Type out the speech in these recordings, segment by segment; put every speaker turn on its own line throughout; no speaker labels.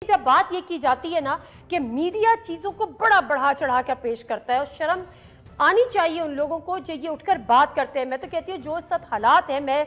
जब बात ये की जाती है ना कि मीडिया चीजों को बड़ा बढ़ा चढ़ा कर पेश करता है और शर्म आनी चाहिए उन लोगों को जो ये उठकर बात करते हैं। मैं तो कहती हूँ जो सब हालात हैं, मैं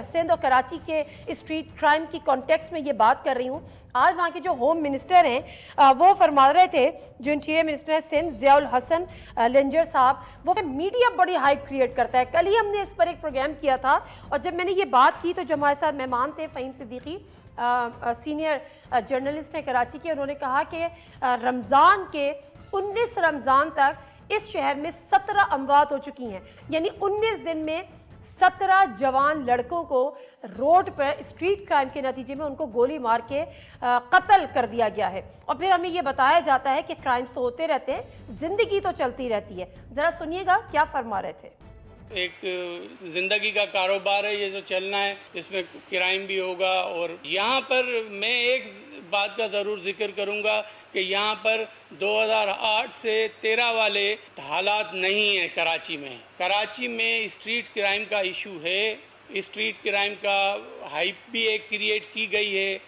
सिंध और कराची के स्ट्रीट क्राइम की कॉन्टेक्स्ट में ये बात कर रही हूँ। आज वहाँ के जो होम मिनिस्टर हैं वो फरमा रहे थे, जो इंटीरियर मिनिस्टर हैं सिंध ज़ियाउल हसन लंजर साहब, वो मीडिया बड़ी हाइप क्रिएट करता है। कल ही हमने इस पर एक प्रोग्राम किया था और जब मैंने ये बात की तो जो हमारे साथ मेहमान थे फ़हीम सिद्दीकी, सीनियर जर्नलिस्ट हैं कराची के, उन्होंने कहा कि रमज़ान के 19 रमज़ान तक इस शहर में 17 अमवात हो चुकी हैं, यानी 19 दिन में 17 जवान लड़कों को रोड पर स्ट्रीट क्राइम के नतीजे में उनको गोली मार के कत्ल कर दिया गया है। और फिर हमें ये बताया जाता है कि क्राइम्स तो होते रहते हैं, जिंदगी तो चलती रहती है। जरा सुनिएगा क्या फरमा रहे थे।
एक जिंदगी का कारोबार है ये जो चलना है, इसमें क्राइम भी होगा। और यहाँ पर मैं एक बात का ज़रूर जिक्र करूँगा कि यहाँ पर 2008 से 13 वाले हालात नहीं है कराची में। कराची में स्ट्रीट क्राइम का इशू है, स्ट्रीट क्राइम का हाइप भी एक क्रिएट की गई है।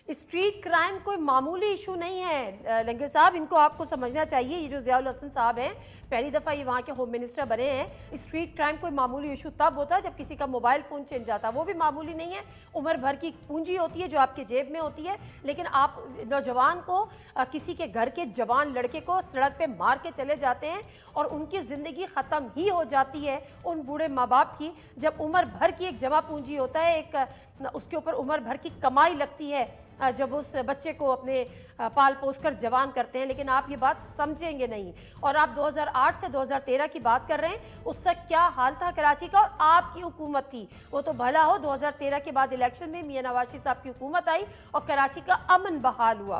स्ट्रीट क्राइम कोई मामूली इशू नहीं है लंगर साहब, इनको आपको समझना चाहिए। ये जो ज़ियाउल हसन साहब हैं, पहली दफ़ा ये वहाँ के होम मिनिस्टर बने हैं। स्ट्रीट क्राइम कोई मामूली इशू तब होता है जब किसी का मोबाइल फ़ोन छिन जाता है, वो भी मामूली नहीं है। उम्र भर की पूंजी होती है जो आपके जेब में होती है। लेकिन आप नौजवान को, किसी के घर के जवान लड़के को सड़क पर मार के चले जाते हैं और उनकी ज़िंदगी ख़त्म ही हो जाती है उन बूढ़े माँ बाप की, जब उम्र भर की एक जमा पूंजी होता है, एक उसके ऊपर उम्र भर की कमाई लगती है जब उस बच्चे को अपने पाल पोस कर जवान करते हैं। लेकिन आप ये बात समझेंगे नहीं। और आप 2008 से 2013 की बात कर रहे हैं, उस वक्त क्या हाल था कराची का और आपकी हुकूमत थी। वो तो भला हो 2013 के बाद इलेक्शन में मियां नवाज शरीफ साहब की हुकूमत आई और कराची का अमन बहाल हुआ।